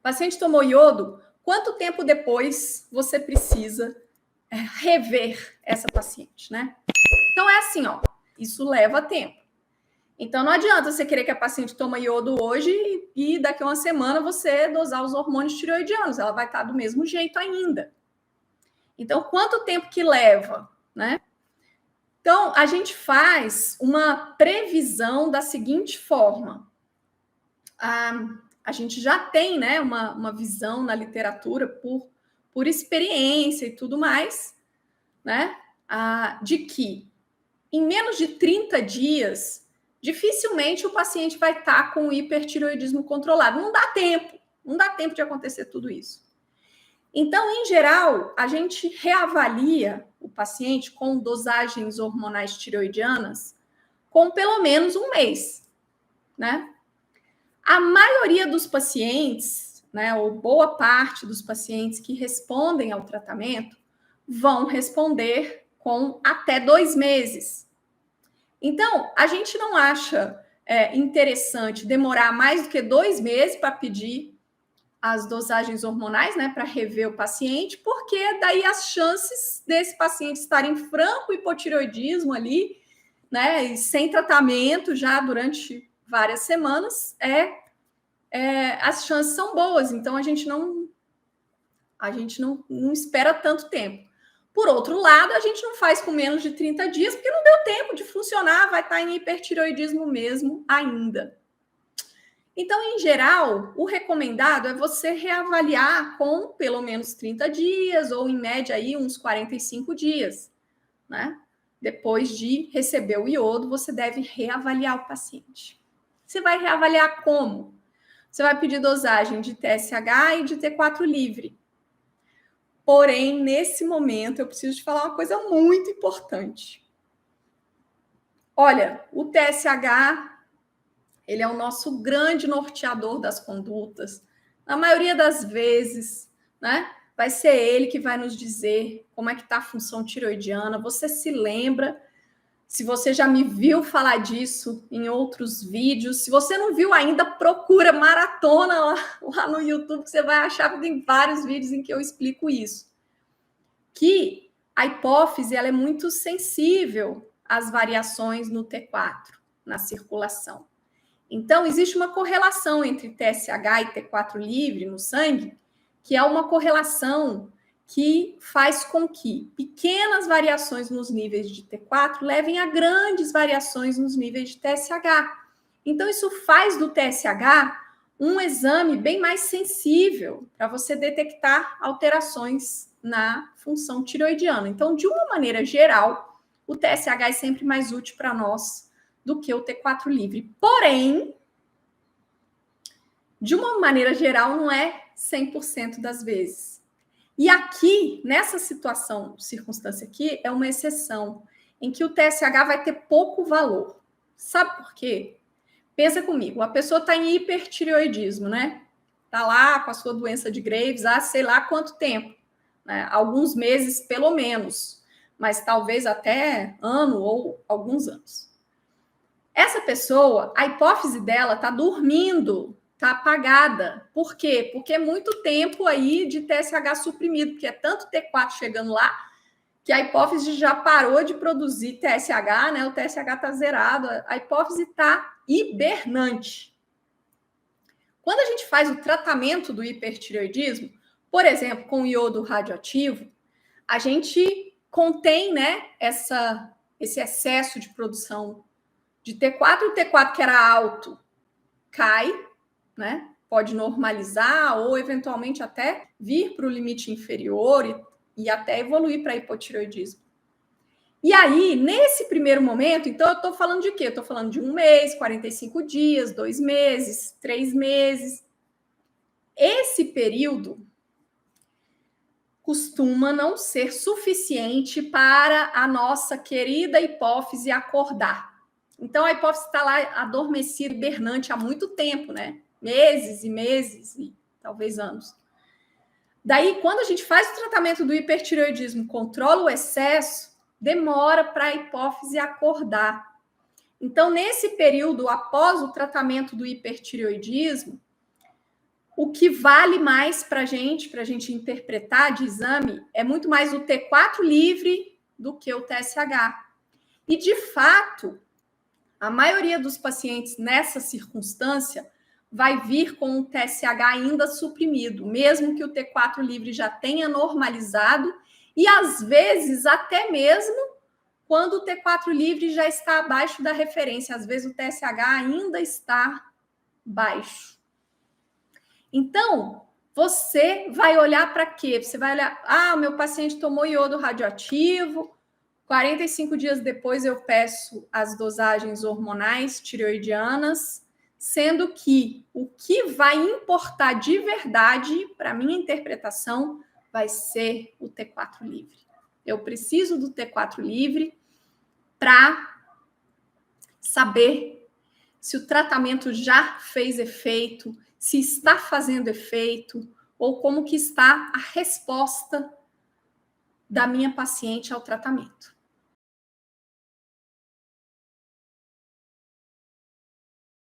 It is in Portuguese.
paciente tomou iodo, quanto tempo depois você precisa rever essa paciente, né? Então é assim, ó, isso leva tempo. Então não adianta você querer que a paciente tome iodo hoje e daqui a uma semana você dosar os hormônios tireoidianos, ela vai estar do mesmo jeito ainda. Então quanto tempo que leva, né? Então a gente faz uma previsão da seguinte forma. A gente já tem, né, uma visão na literatura por experiência e tudo mais, né, de que em menos de 30 dias, dificilmente o paciente vai estar com o hipertireoidismo controlado. Não dá tempo de acontecer tudo isso. Então, em geral, a gente reavalia o paciente com dosagens hormonais tireoidianas com pelo menos um mês, né? A maioria dos pacientes, né, ou boa parte dos pacientes que respondem ao tratamento, vão responder com até 2 meses. Então, a gente não acha interessante demorar mais do que 2 meses para pedir as dosagens hormonais, né, para rever o paciente, porque daí as chances desse paciente estar em franco hipotireoidismo ali, né, e sem tratamento já durante várias semanas, as chances são boas. Então a gente não espera tanto tempo. Por outro lado, a gente não faz com menos de 30 dias, porque não deu tempo de funcionar, vai estar em hipertireoidismo mesmo ainda. Então, em geral, o recomendado é você reavaliar com pelo menos 30 dias, ou em média aí uns 45 dias, né? Depois de receber o iodo, você deve reavaliar o paciente. Você vai reavaliar como? Você vai pedir dosagem de TSH e de T4 livre. Porém, nesse momento, eu preciso te falar uma coisa muito importante. Olha, o TSH, ele é o nosso grande norteador das condutas. Na maioria das vezes, né, vai ser ele que vai nos dizer como é que está a função tireoidiana. Você se lembra? Se você já me viu falar disso em outros vídeos, se você não viu ainda, procura maratona lá no YouTube, que você vai achar que tem vários vídeos em que eu explico isso. Que a hipófise ela é muito sensível às variações no T4, na circulação. Então, existe uma correlação entre TSH e T4 livre no sangue, que é uma correlação que faz com que pequenas variações nos níveis de T4 levem a grandes variações nos níveis de TSH. Então, isso faz do TSH um exame bem mais sensível para você detectar alterações na função tireoidiana. Então, de uma maneira geral, o TSH é sempre mais útil para nós do que o T4 livre. Porém, de uma maneira geral, não é 100% das vezes. E aqui, nessa circunstância aqui, é uma exceção, em que o TSH vai ter pouco valor. Sabe por quê? Pensa comigo, a pessoa está em hipertireoidismo, né? Está lá com a sua doença de Graves há sei lá quanto tempo, né? Alguns meses, pelo menos, mas talvez até ano ou alguns anos. Essa pessoa, a hipófise dela está dormindo, está apagada. Por quê? Porque é muito tempo aí de TSH suprimido, porque é tanto T4 chegando lá, que a hipófise já parou de produzir TSH, né? O TSH está zerado, a hipófise está hibernante. Quando a gente faz o tratamento do hipertireoidismo, por exemplo, com iodo radioativo, a gente contém, né, esse excesso de produção de T4, o T4 que era alto cai, né? Pode normalizar ou eventualmente até vir para o limite inferior e até evoluir para hipotireoidismo. E aí, nesse primeiro momento, então eu estou falando de quê? Eu estou falando de 1 mês, 45 dias, 2 meses, 3 meses. Esse período costuma não ser suficiente para a nossa querida hipófise acordar. Então, a hipófise está lá adormecida, hibernante há muito tempo, né? Meses e meses, e talvez anos. Daí, quando a gente faz o tratamento do hipertireoidismo, controla o excesso, demora para a hipófise acordar. Então, nesse período, após o tratamento do hipertireoidismo, o que vale mais para a gente interpretar de exame, é muito mais o T4 livre do que o TSH. E, de fato, a maioria dos pacientes nessa circunstância vai vir com o TSH ainda suprimido, mesmo que o T4 livre já tenha normalizado, e às vezes até mesmo quando o T4 livre já está abaixo da referência, às vezes o TSH ainda está baixo. Então, você vai olhar para quê? Você vai olhar, o meu paciente tomou iodo radioativo, 45 dias depois eu peço as dosagens hormonais tireoidianas, sendo que o que vai importar de verdade, para minha interpretação, vai ser o T4 livre. Eu preciso do T4 livre para saber se o tratamento já fez efeito, se está fazendo efeito, ou como que está a resposta da minha paciente ao tratamento.